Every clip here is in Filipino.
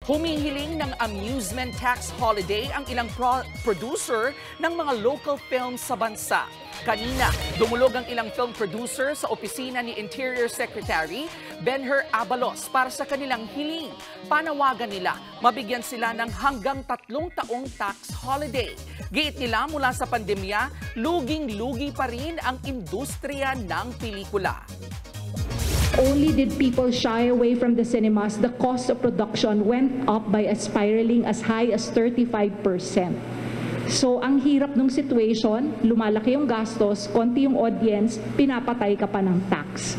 Humihiling ng amusement tax holiday ang ilang producer ng mga local films sa bansa. Kanina, dumulog ang ilang film producer sa opisina ni Interior Secretary Benher Abalos para sa kanilang hiling. Panawagan nila, mabigyan sila ng hanggang 3 taong tax holiday. Giit nila mula sa pandemya, luging-lugi pa rin ang industriya ng pelikula. Only did people shy away from the cinemas, the cost of production went up by a spiraling as high as 35%. So ang hirap ng situation, lumalaki yung gastos, konti yung audience, pinapatay ka pa ng tax.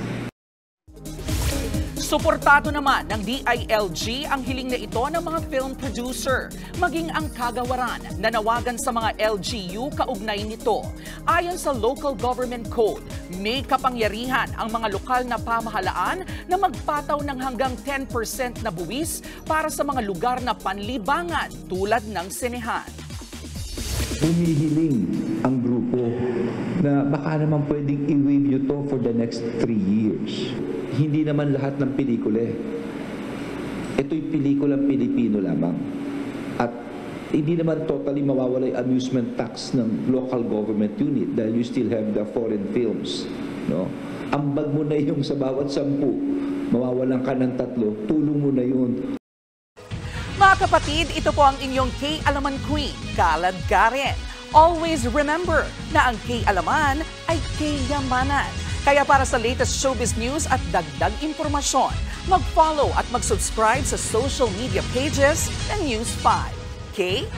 Suportado naman ng DILG ang hiling na ito ng mga film producer, maging ang kagawaran na nawagan sa mga LGU kaugnay nito. Ayon sa Local Government Code, may kapangyarihan ang mga lokal na pamahalaan na magpataw ng hanggang 10% na buwis para sa mga lugar na panlibangan tulad ng sinehan. Humihiling ang grupo na baka naman pwedeng i-waive nyo to for the next 3 years. Hindi naman lahat ng pelikula. Ito'y pelikulang Pilipino lamang. At hindi naman totally mawawala yung amusement tax ng local government unit dahil you still have the foreign films. No? Ambag mo na yung sa bawat 10, mawawalan ka ng 3, tulong mo na yun. Mga kapatid, ito po ang inyong K-Alaman Queen, Kalad Karen. Always remember na ang K-Alaman ay K-Yamanan. Kaya para sa latest showbiz news at dagdag impormasyon, mag-follow at mag-subscribe sa social media pages ng News 5. Okay?